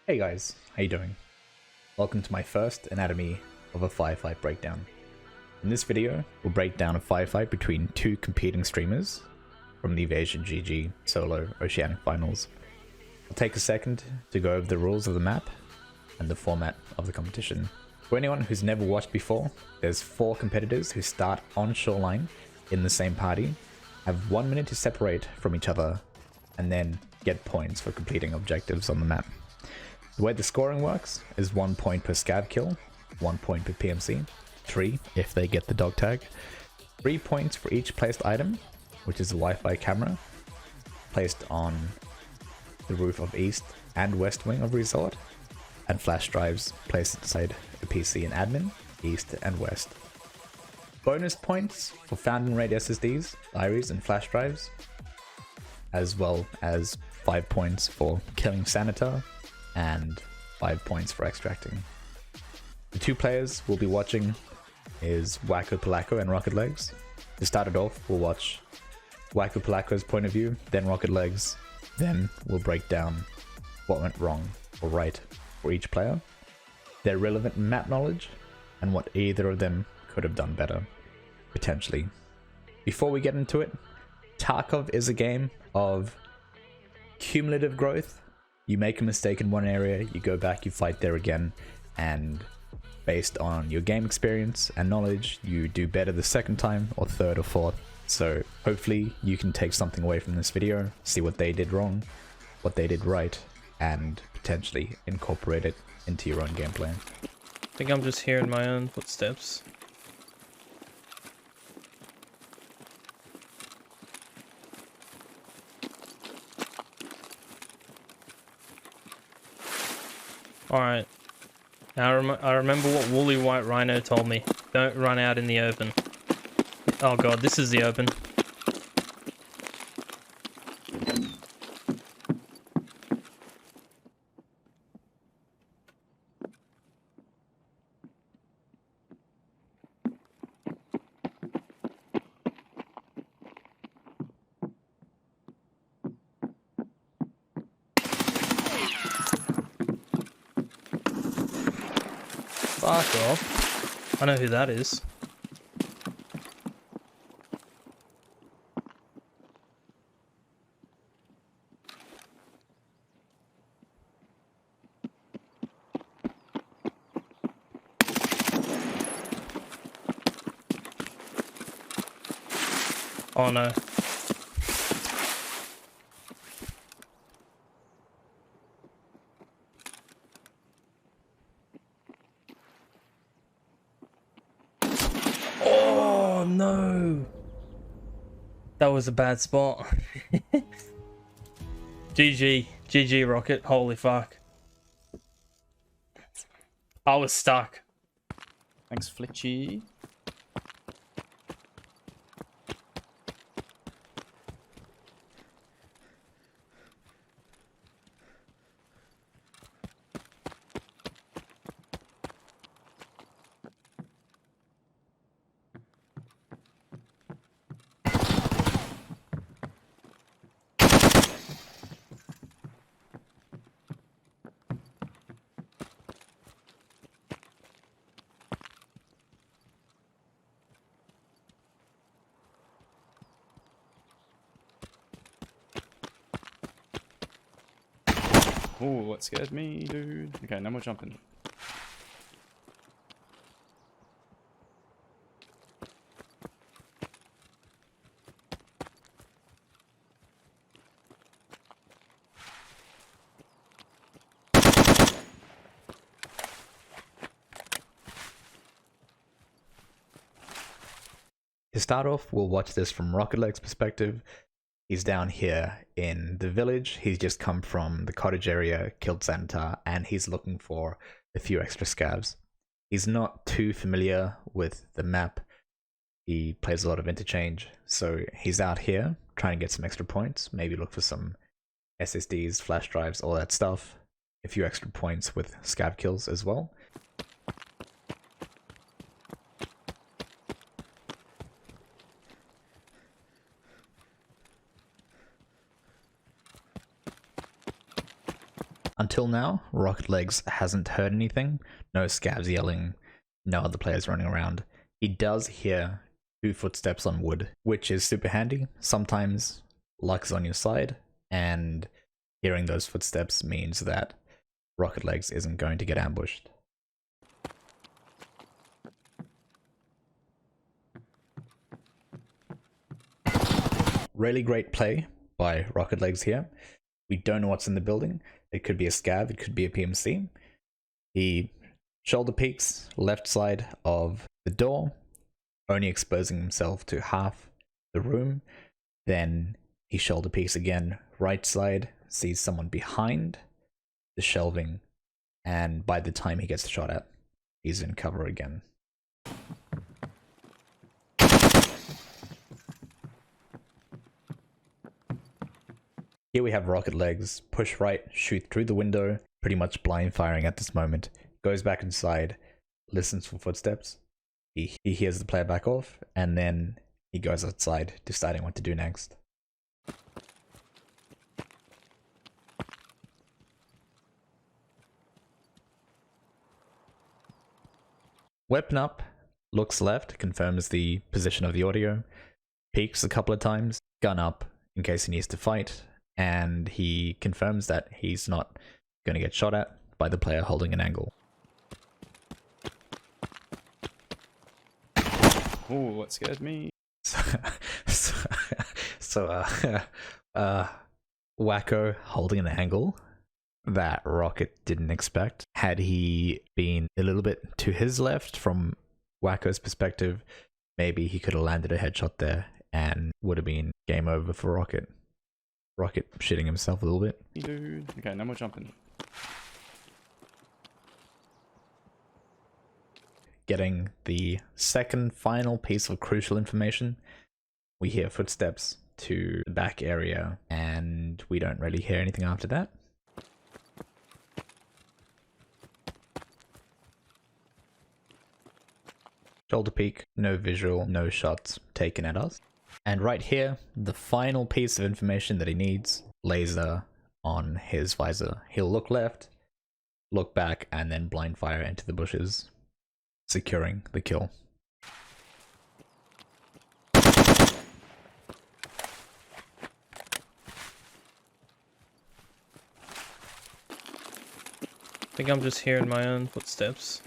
Hey guys, how you doing? Welcome to my first anatomy of a firefight breakdown. In this video, we'll break down a firefight between two competing streamers from the Evasion GG Solo Oceanic Finals. I'll take a second to go over the rules of the map and the format of the competition. For anyone who's never watched before, there's 4 competitors who start on shoreline in the same party, have 1 minute to separate from each other, and then get points for completing objectives on the map. The way the scoring works is 1 point per scav kill, 1 point per PMC, 3 if they get the dog tag, 3 points for each placed item, which is a Wi-Fi camera placed on the roof of east and west wing of resort, and flash drives placed inside a PC and admin, east and west. Bonus points for fountain rate SSDs, diaries and flash drives, as well as 5 points for killing Sanitar, and 5 points for extracting. The 2 players we'll be watching is Wacko Palaco and Rocket Legs. To start it off, we'll watch Wacko Palaco's point of view, then Rocket Legs, then we'll break down what went wrong or right for each player, their relevant map knowledge, and what either of them could have done better, potentially. Before we get into it, Tarkov is a game of cumulative growth. You make a mistake in one area, you go back, you fight there again, and based on your game experience and knowledge, you do better the second time, or third or fourth. So hopefully you can take something away from this video, see what they did wrong, what they did right, and potentially incorporate it into your own gameplay. I think I'm just hearing my own footsteps. Alright, now I remember what Woolly White Rhino told me. Don't run out in the open. Oh god, this is the open. Fuck off. I know who that is. Oh no. Oh no. That was a bad spot. GG Rocket, holy fuck. I was stuck. Thanks, Flitchy. Oh, what scared me, dude? Okay, no more jumping. To start off, we'll watch this from Rocket Leg's perspective. He's down here in the village. He's just come from the cottage area, killed Sanitar, and he's looking for a few extra scavs. He's not too familiar with the map. He plays a lot of interchange, so he's out here trying to get some extra points, maybe look for some SSDs, flash drives, all that stuff. A few extra points with scav kills as well. Until now, Rocket Legs hasn't heard anything. No scavs yelling, no other players running around. He does hear 2 footsteps on wood, which is super handy. Sometimes luck is on your side, and hearing those footsteps means that Rocket Legs isn't going to get ambushed. Really great play by Rocket Legs here. We don't know what's in the building. It could be a scav, it could be a PMC. He shoulder peeks left side of the door, only exposing himself to half the room. Then he shoulder peeks again right side, sees someone behind the shelving, and by the time he gets shot at, he's in cover again. Here we have Rocket Legs, push right, shoot through the window, pretty much blind firing at this moment, goes back inside, listens for footsteps, he hears the player back off, and then he goes outside, deciding what to do next. Weapon up, looks left, confirms the position of the audio, peeks a couple of times, gun up in case he needs to fight, and he confirms that he's not going to get shot at by the player holding an angle. Oh, what scared me? Wacko holding an angle that Rocket didn't expect. Had he been a little bit to his left from Wacko's perspective, maybe he could have landed a headshot there and would have been game over for Rocket. Rocket shitting himself a little bit. Dude. Okay, no more jumping. Getting the second final piece of crucial information. We hear footsteps to the back area, and we don't really hear anything after that. Shoulder peek, no visual, no shots taken at us. And right here, the final piece of information that he needs, laser on his visor. He'll look left, look back, and then blind fire into the bushes, securing the kill. I think I'm just hearing my own footsteps.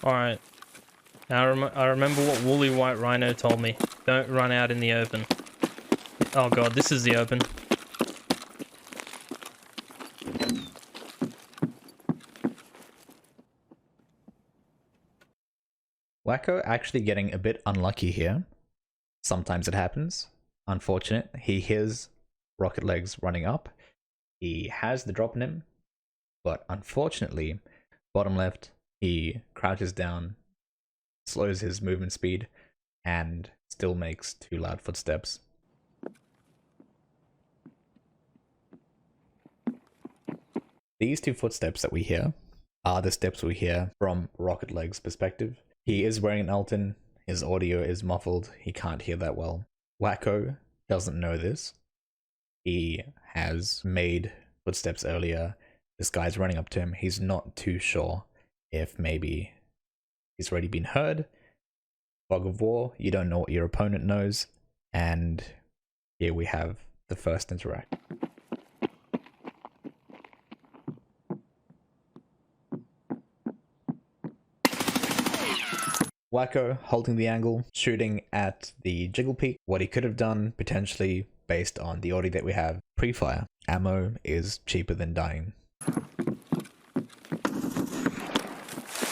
Alright. Now I remember what Woolly White Rhino told me. Don't run out in the open. Oh god, this is the open. Wacko actually getting a bit unlucky here. Sometimes it happens. Unfortunate. He hears Rocket Legs running up. He has the drop in him, but unfortunately, bottom left, he crouches down, slows his movement speed, and still makes 2 loud footsteps. These 2 footsteps that we hear are the steps we hear from Rocket Legs' perspective. He is wearing an Alton, his audio is muffled, he can't hear that well. Wacko doesn't know this. He has made footsteps earlier. This guy's running up to him. He's not too sure if maybe he's already been heard. Fog of war, you don't know what your opponent knows. And here we have the first interact. Wacko holding the angle, shooting at the jiggle peak. What he could have done, potentially, based on the audio that we have, pre-fire. Ammo is cheaper than dying.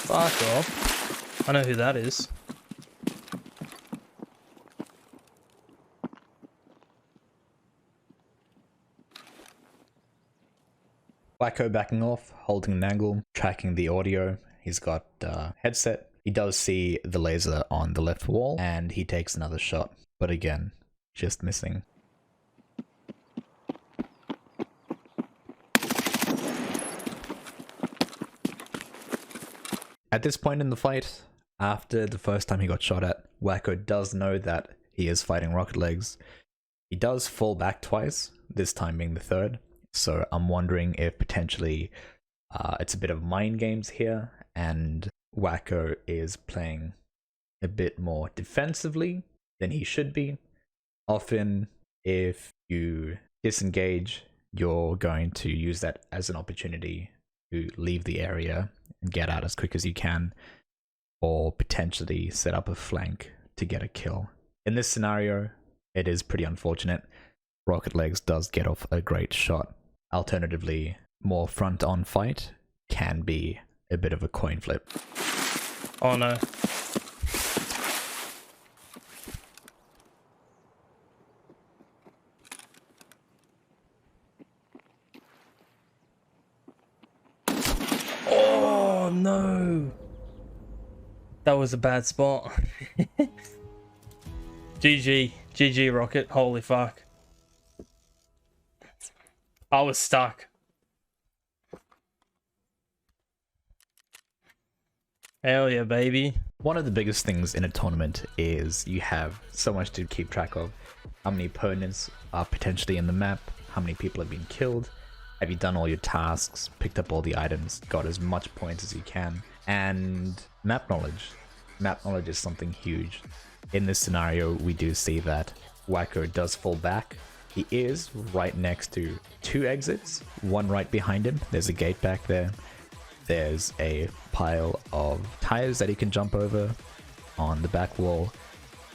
Fuck off. I know who that is. Wacko backing off, holding an angle, tracking the audio. He's got headset. He does see the laser on the left wall, and he takes another shot. But again, just missing. At this point in the fight, After the first time he got shot at, Wacko does know that he is fighting Rocket Legs. He does fall back twice, this time being the third. So I'm wondering if potentially it's a bit of mind games here, and Wacko is playing a bit more defensively than he should be. Often, if you disengage, you're going to use that as an opportunity to leave the area and get out as quick as you can, or potentially set up a flank to get a kill. In this scenario, it is pretty unfortunate. Rocket Legs does get off a great shot. Alternatively, more front-on fight can be a bit of a coin flip. Oh no. Oh no. That was a bad spot. GG. GG Rocket. Holy fuck. I was stuck. Hell yeah, baby. One of the biggest things in a tournament is you have so much to keep track of. How many opponents are potentially in the map? How many people have been killed? Have you done all your tasks? Picked up all the items? Got as much points as you can? And map knowledge. Map knowledge is something huge. In this scenario, we do see that Wacko does fall back. He is right next to two exits, one right behind him. There's a gate back there. There's a pile of tires that he can jump over on the back wall.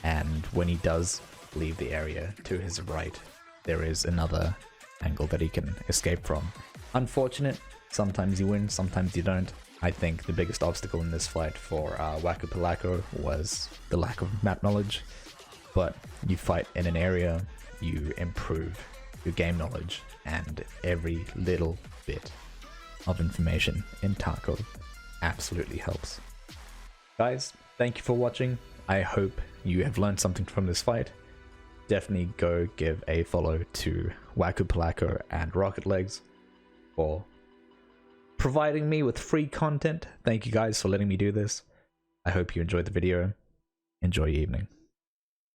And when he does leave the area to his right, there is another angle that he can escape from. Unfortunate. Sometimes you win, sometimes you don't. I think the biggest obstacle in this fight for Wacko Palaco was the lack of map knowledge. But you fight in an area, you improve your game knowledge, and every little bit of information in Tarkov absolutely helps. Guys, thank you for watching. I hope you have learned something from this fight. Definitely go give a follow to Wacko Palaco and Rocket Legs for providing me with free content. Thank you guys for letting me do this. I hope you enjoyed the video. Enjoy your evening.